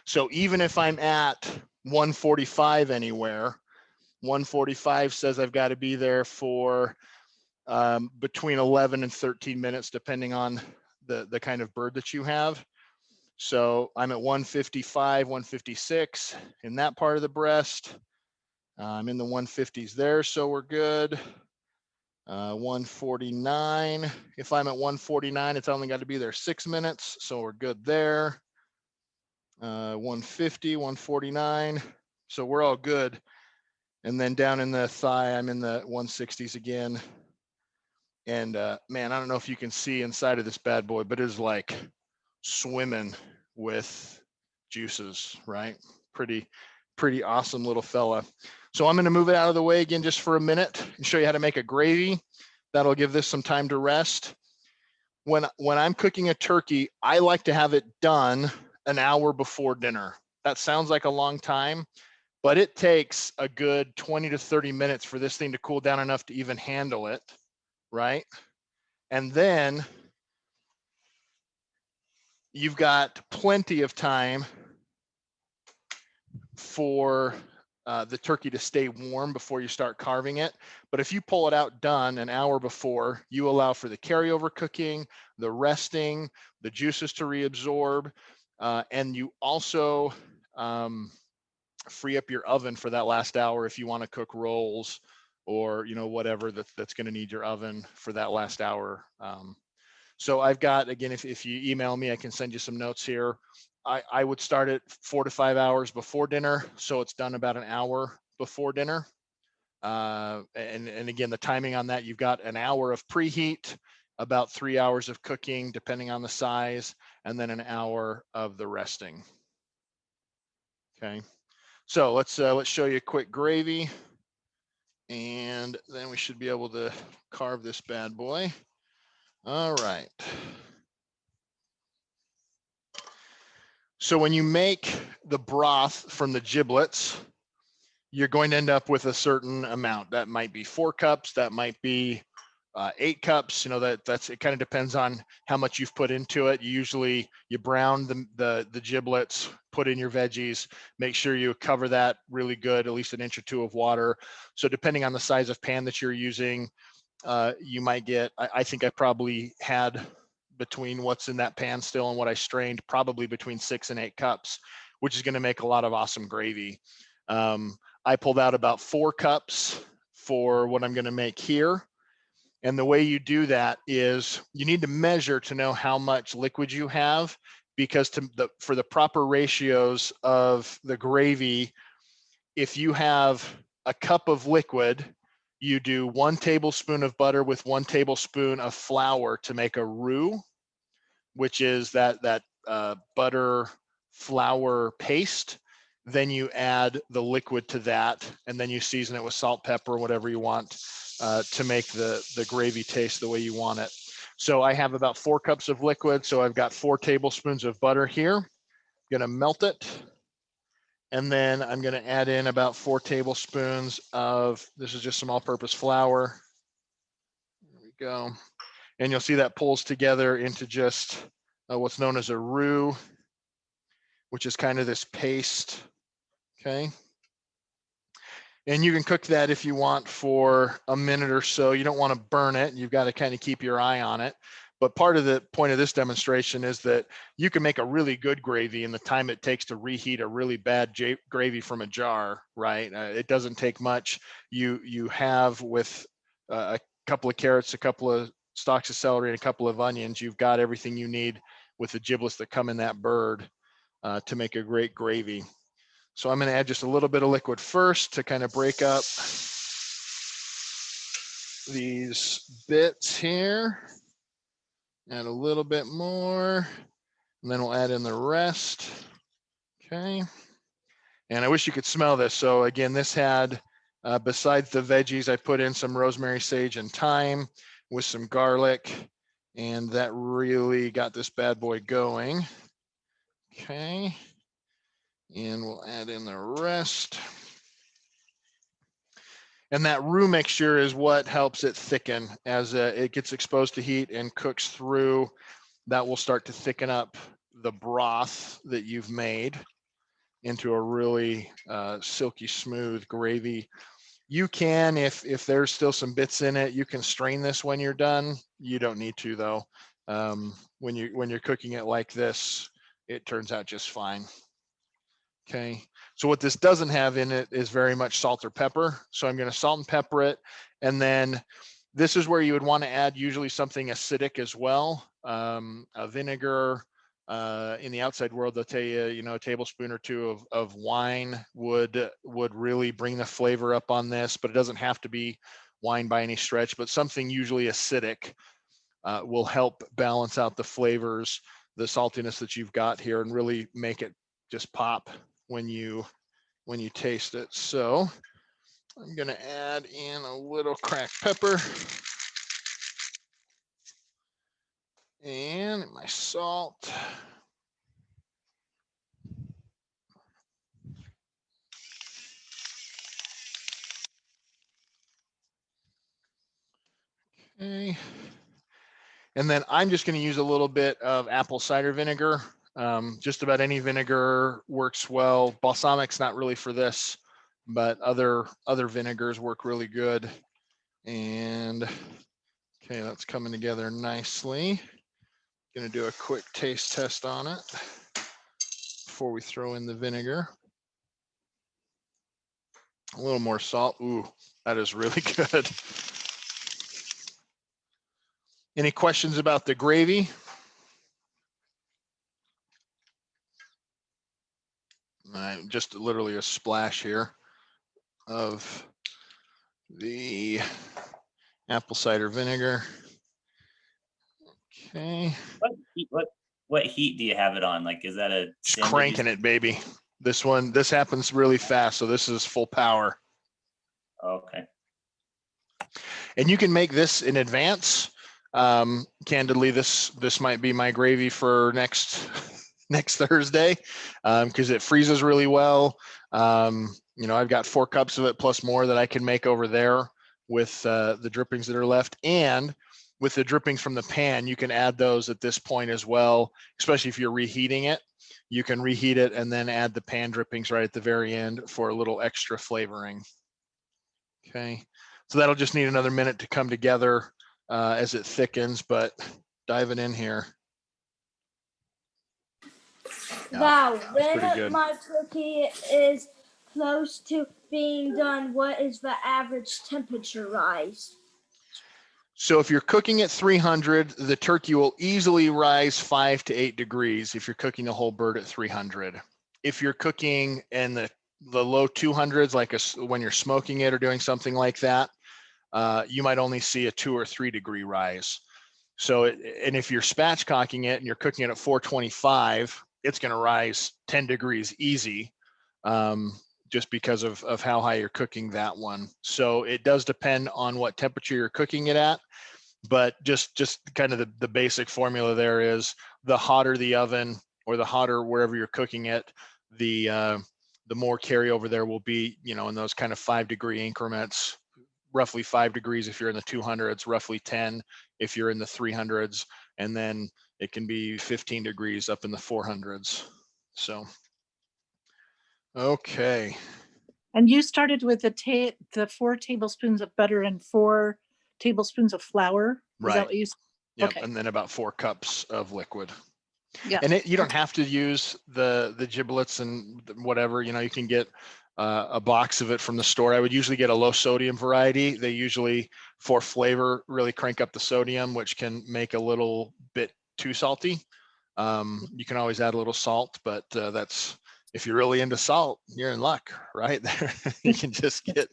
So even if I'm at 145 anywhere, 145 says I've got to be there for between 11 and 13 minutes, depending on the kind of bird that you have. So I'm at 155, 156 in that part of the breast. I'm in the 150s there, so we're good. 149. If I'm at 149, it's only got to be there 6 minutes, so we're good there. 150, 149, so we're all good. And then down in the thigh, I'm in the 160s again. And man, I don't know if you can see inside of this bad boy, but it is like swimming with juices, right? Pretty awesome little fella. So I'm going to move it out of the way again just for a minute and show you how to make a gravy. That'll give this some time to rest. When I'm cooking a turkey, I like to have it done an hour before dinner. That sounds like a long time, but it takes a good 20 to 30 minutes for this thing to cool down enough to even handle it, right? And then you've got plenty of time for the turkey to stay warm before you start carving it. But if you pull it out done an hour before, you allow for the carryover cooking, the resting, the juices to reabsorb, and you also free up your oven for that last hour if you want to cook rolls or whatever that's going to need your oven for that last hour. So I've got, again, if you email me, I can send you some notes here. I would start it 4 to 5 hours before dinner, so it's done about an hour before dinner. And again, the timing on that, you've got an hour of preheat, about 3 hours of cooking, depending on the size, and then an hour of the resting. Okay, so let's show you a quick gravy, and then we should be able to carve this bad boy. All right. So when you make the broth from the giblets, you're going to end up with a certain amount. That might be 4 cups, that might be 8 cups. It kind of depends on how much you've put into it. You brown the giblets, put in your veggies, make sure you cover that really good, at least an inch or 2 of water. So depending on the size of pan that you're using, you might get, I think I probably had between what's in that pan still and what I strained, probably between 6 and 8 cups, which is going to make a lot of awesome gravy. I pulled out about 4 cups for what I'm going to make here. And the way you do that is you need to measure to know how much liquid you have, because for the proper ratios of the gravy, if you have a cup of liquid, you do 1 tablespoon of butter with 1 tablespoon of flour to make a roux, which is that butter flour paste. Then you add the liquid to that, and then you season it with salt, pepper, whatever you want to make the gravy taste the way you want it. So I have about 4 cups of liquid. So I've got 4 tablespoons of butter here. I'm gonna melt it. And then I'm gonna add in about 4 tablespoons of, this is just some all-purpose flour. There we go. And you'll see that pulls together into just what's known as a roux, which is kind of this paste, okay? And you can cook that if you want for a minute or so. You don't want to burn it. You've got to kind of keep your eye on it. But part of the point of this demonstration is that you can make a really good gravy in the time it takes to reheat a really bad gravy from a jar, right? It doesn't take much. You have with a couple of carrots, a couple of stalks of celery, and a couple of onions, you've got everything you need with the giblets that come in that bird to make a great gravy. So I'm going to add just a little bit of liquid first to kind of break up these bits here. Add a little bit more, and then we'll add in the rest. Okay. And I wish you could smell this. So again, this had, besides the veggies, I put in some rosemary, sage, and thyme with some garlic, and that really got this bad boy going. Okay. And we'll add in the rest. And that roux mixture is what helps it thicken as it gets exposed to heat and cooks through. That will start to thicken up the broth that you've made into a really silky smooth gravy. You can, if there's still some bits in it, you can strain this when you're done. You don't need to though. When you're cooking it like this, it turns out just fine. Okay, so what this doesn't have in it is very much salt or pepper. So I'm going to salt and pepper it. And then this is where you would want to add usually something acidic as well. A vinegar. In the outside world, they'll tell you, a tablespoon or 2 of wine would really bring the flavor up on this, but it doesn't have to be wine by any stretch, but something usually acidic will help balance out the flavors, the saltiness that you've got here, and really make it just pop when you taste it. So I'm going to add in a little cracked pepper and my salt. Okay. And then I'm just going to use a little bit of apple cider vinegar. Just about any vinegar works well. Balsamic's not really for this, but other vinegars work really good. And okay, that's coming together nicely. Going to do a quick taste test on it before we throw in the vinegar. A little more salt. Ooh, that is really good. Any questions about the gravy? Just literally a splash here of the apple cider vinegar. Okay. What heat do you have it on? Like, is that a Just sim that you- cranking it, baby. This happens really fast, so this is full power. Okay. And you can make this in advance. Candidly, this might be my gravy for next Thursday, because it freezes really well. I've got 4 cups of it plus more that I can make over there with the drippings that are left. And with the drippings from the pan, you can add those at this point as well, especially if you're reheating it. You can reheat it and then add the pan drippings right at the very end for a little extra flavoring. Okay, so that'll just need another minute to come together as it thickens, but diving in here. Yeah, Wow, pretty good. when my turkey is close to being done, what is the average temperature rise? So if you're cooking at 300, the turkey will easily rise 5 to 8 degrees if you're cooking a whole bird at 300. If you're cooking in the low 200s, like when you're smoking it or doing something like that, you might only see a 2 or 3 degree rise. So, and if you're spatchcocking it and you're cooking it at 425, it's going to rise 10 degrees easy, just because of how high you're cooking that one. So it does depend on what temperature you're cooking it at, but just kind of the basic formula there is the hotter the oven or the hotter wherever you're cooking it, the more carryover there will be, in those kind of 5 degree increments, roughly 5 degrees if you're in the 200s, roughly 10 if you're in the 300s, and then it can be 15 degrees up in the 400s. So, okay. And you started with the 4 tablespoons of butter and 4 tablespoons of flour. Is Right. that what you said? Yep. Okay. And then about 4 cups of liquid. Yeah. And you don't have to use the giblets and whatever, you can get a box of it from the store. I would usually get a low sodium variety. They usually, for flavor, really crank up the sodium, which can make a little bit too salty. You can always add a little salt, but that's, if you're really into salt, you're in luck, right? There, you can just get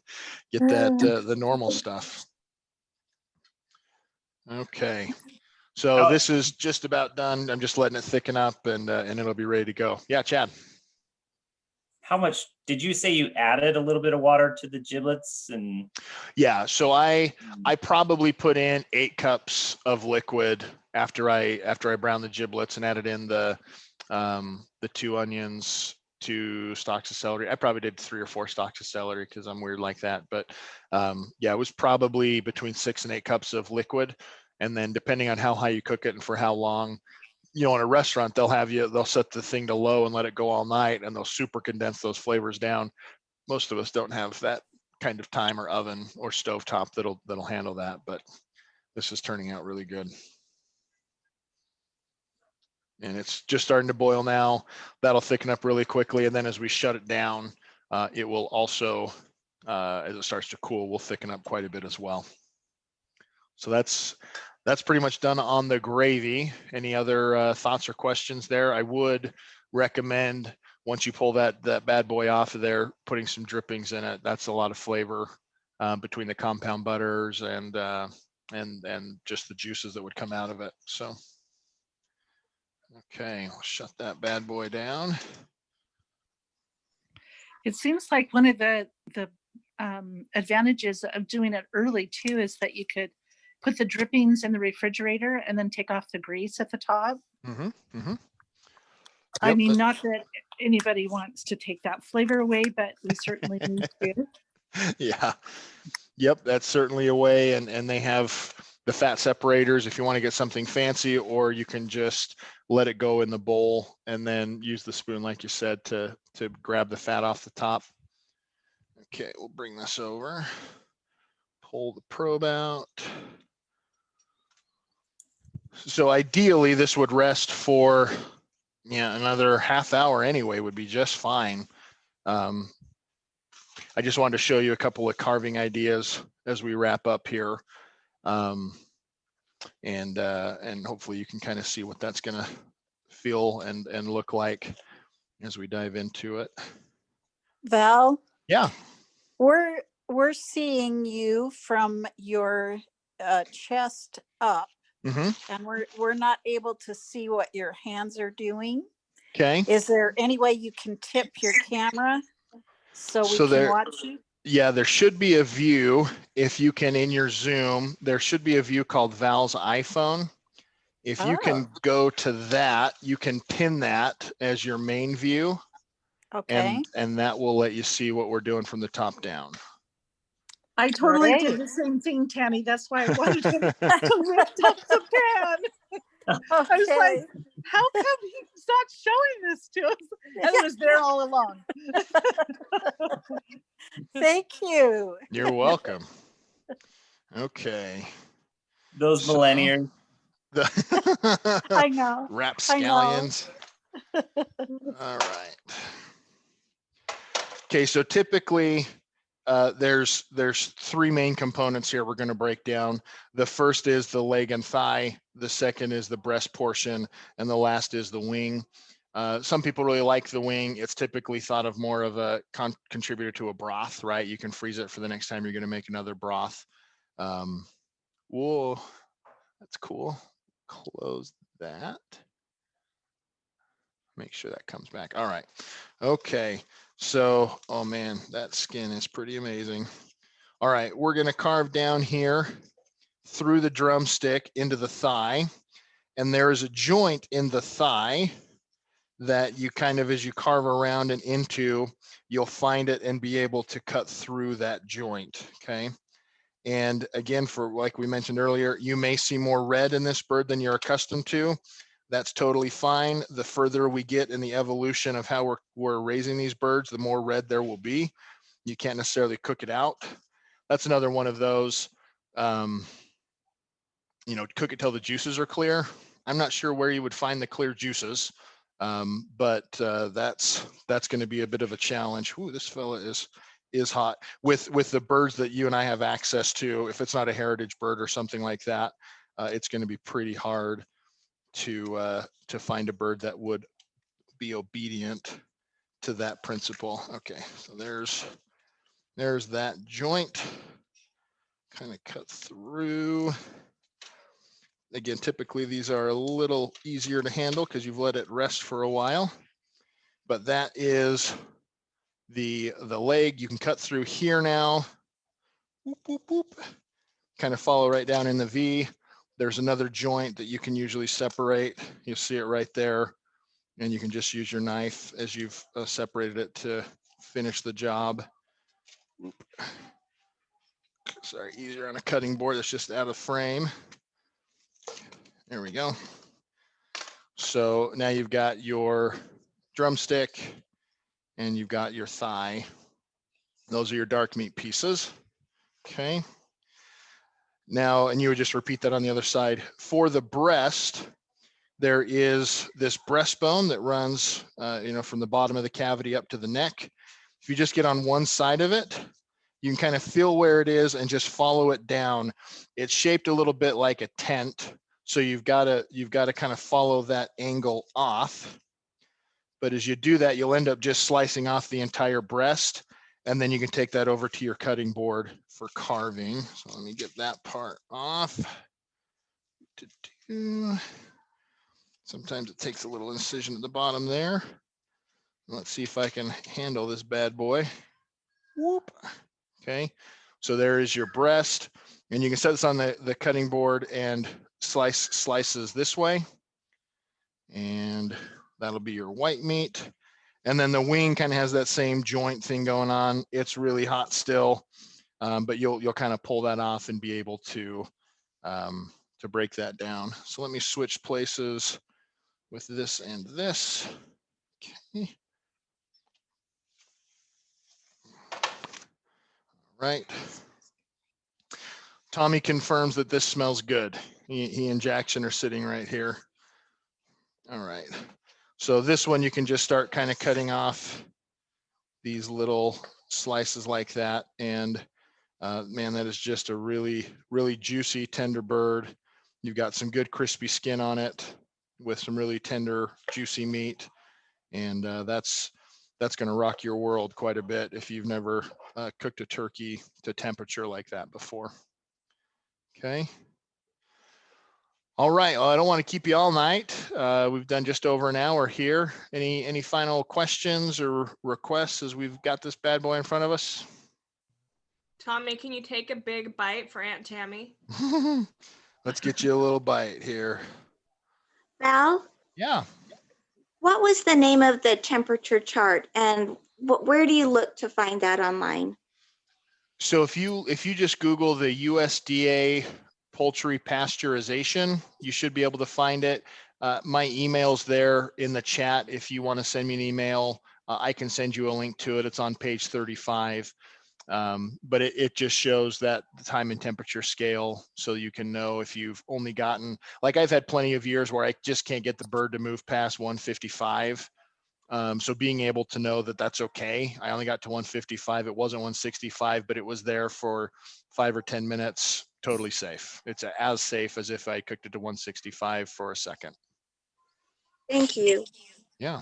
that the normal stuff. Okay. So this is just about done. I'm just letting it thicken up and it'll be ready to go. Yeah, Chad. How much did you say you added a little bit of water to the giblets? And yeah, so I probably put in 8 cups of liquid after I browned the giblets and added in the 2 onions, 2 stalks of celery. I probably did 3 or 4 stalks of celery because I'm weird like that. But yeah, it was probably between 6 and 8 cups of liquid. And then depending on how high you cook it and for how long, in a restaurant, they'll set the thing to low and let it go all night, and they'll super condense those flavors down. Most of us don't have that kind of time or oven or stovetop that'll handle that, but this is turning out really good. And it's just starting to boil now. That'll thicken up really quickly. And then as we shut it down, it will also, as it starts to cool, will thicken up quite a bit as well. So that's pretty much done on the gravy. Any other thoughts or questions there? I would recommend, once you pull that bad boy off of there, putting some drippings in it. That's a lot of flavor between the compound butters and just the juices that would come out of it. So, okay, we'll shut that bad boy down. It seems like one of the advantages of doing it early too is that you could put the drippings in the refrigerator and then take off the grease at the top. Mm-hmm, mm-hmm. I mean, not that anybody wants to take that flavor away, but we certainly need to. Yeah. Yep, that's certainly a way. And they have the fat separators if you want to get something fancy, or you can just let it go in the bowl and then use the spoon, like you said, to grab the fat off the top. Okay, we'll bring this over, pull the probe out. So ideally this would rest for another half hour anyway, would be just fine. I just wanted to show you a couple of carving ideas as we wrap up here. And hopefully you can kind of see what that's going to feel and look like as we dive into it. Val? Yeah. We're seeing you from your chest up, and we're not able to see what your hands are doing. Okay. Is there any way you can tip your camera so we can watch you? Yeah, there should be a view. If you can, in your Zoom, there should be a view called Val's iPhone. If you can go to that, you can pin that as your main view. Okay. And that will let you see what we're doing from the top down. I totally Great. did the same thing, Tammy. That's why I wanted to lift up the pan. I was like, how come he's not showing this to us? And it was there all along. Thank you. You're welcome. Okay. Those millennials. I know. Rapscallions. All right. Okay, so typically there's three main components here we're going to break down. The first is the leg and thigh, the second is the breast portion, and the last is the wing. Some people really like the wing. It's typically thought of more of a contributor to a broth, right? You can freeze it for the next time you're going to make another broth. Whoa, that's cool. Close that. Make sure that comes back. All right. Okay. So, oh man, that skin is pretty amazing. All right, we're going to carve down here through the drumstick into the thigh. And there is a joint in the thigh that you kind of, as you carve around and into, you'll find it and be able to cut through that joint. Okay. And again, for like we mentioned earlier, you may see more red in this bird than you're accustomed to. That's totally fine. The further we get in the evolution of how we're raising these birds, the more red there will be. You can't necessarily cook it out. That's another one of those, cook it till the juices are clear. I'm not sure where you would find the clear juices, but that's going to be a bit of a challenge. Ooh, this fella is hot. With the birds that you and I have access to, if it's not a heritage bird or something like that, it's going to be pretty hard to find a bird that would be obedient to that principle. Okay, so there's that joint, kind of cut through. Again, typically these are a little easier to handle because you've let it rest for a while, but that is the leg. You can cut through here now. Whoop, whoop, whoop. Kind of follow right down in the V. There's another joint that you can usually separate. You'll see it right there. And you can just use your knife as you've separated it to finish the job. Oop. Sorry, easier on a cutting board that's just out of frame. There we go. So now you've got your drumstick and you've got your thigh. Those are your dark meat pieces. Okay. Now, and you would just repeat that on the other side. For the breast, there is this breastbone that runs, from the bottom of the cavity up to the neck. If you just get on one side of it, you can kind of feel where it is and just follow it down. It's shaped a little bit like a tent, so you've got to kind of follow that angle off. But as you do that, you'll end up just slicing off the entire breast. And then you can take that over to your cutting board for carving. So let me get that part off. Sometimes it takes a little incision at the bottom there. Let's see if I can handle this bad boy. Whoop. Okay, so there is your breast. And you can set this on the cutting board and slices this way. And that'll be your white meat. And then the wing kind of has that same joint thing going on. It's really hot still, but you'll kind of pull that off and be able to to break that down. So let me switch places with this and this. Okay. Right. Tommy confirms that this smells good. He and Jackson are sitting right here. All right. So this one you can just start kind of cutting off these little slices like that. And man, that is just a really, really juicy, tender bird. You've got some good crispy skin on it with some really tender, juicy meat. And that's going to rock your world quite a bit if you've never cooked a turkey to temperature like that before. Okay. All right. Well, I don't want to keep you all night. We've done just over an hour here. Any final questions or requests as we've got this bad boy in front of us? Tommy, can you take a big bite for Aunt Tammy? Let's get you a little bite here. Val, Yeah. what was the name of the temperature chart, and where do you look to find that online? So if you just Google the USDA poultry pasteurization, you should be able to find it. My email's there in the chat. If you want to send me an email, I can send you a link to it. It's on page 35. But it just shows that the time and temperature scale, so you can know if you've only gotten, like I've had plenty of years where I just can't get the bird to move past 155. So being able to know that that's okay. I only got to 155. It wasn't 165, but it was there for 5 or 10 minutes. Totally safe. It's as safe as if I cooked it to 165 for a second. Thank you. Yeah.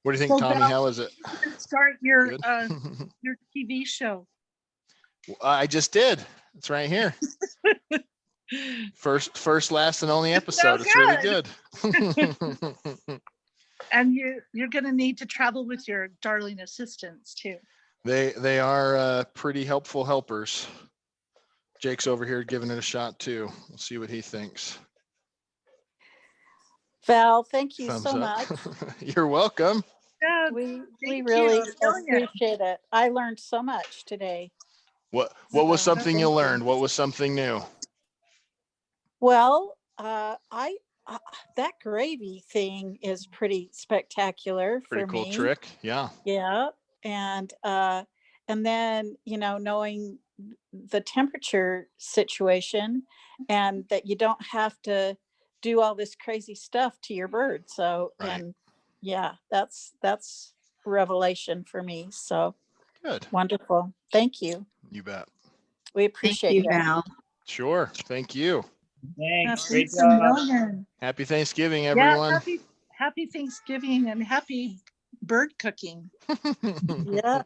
What do you think, Tommy? Val, How is it? start your Good? your TV show. I just did. It's right here. First, last, and only episode. It's really good. And you're going to need to travel with your darling assistants too. They are pretty helpful helpers. Jake's over here giving it a shot too. We'll see what he thinks. Val, thank you Thumbs so up. much. You're welcome. Yeah, We thank really you. Brilliant. appreciate it. I learned so much today. What was So, something you thank learned? What was something new? Well, that gravy thing is pretty spectacular Pretty for cool me. trick. Yeah. Yeah, and then knowing the temperature situation, and that you don't have to do all this crazy stuff to your bird. So, Right. and yeah, that's revelation for me. So Good. wonderful. Thank you. You bet. We Thank appreciate you, you. Val. Sure. Thank you. Thanks. Yeah, Great thanks a job. million. Happy Thanksgiving, Yeah, everyone. happy Thanksgiving and happy bird cooking. Yeah.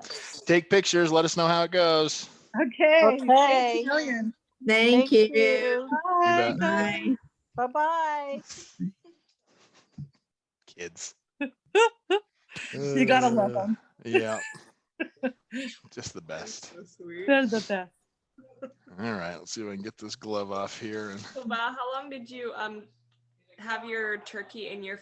Take pictures. Let us know how it goes. Okay. Okay. Thanks a million. Thank you. You Bye. bet. Bye. Bye-bye. Kids. You gotta love them. Yeah. Just the best. So sweet. They're the best. All right. Let's see if I can get this glove off here. And So Val, how long did you have your turkey in your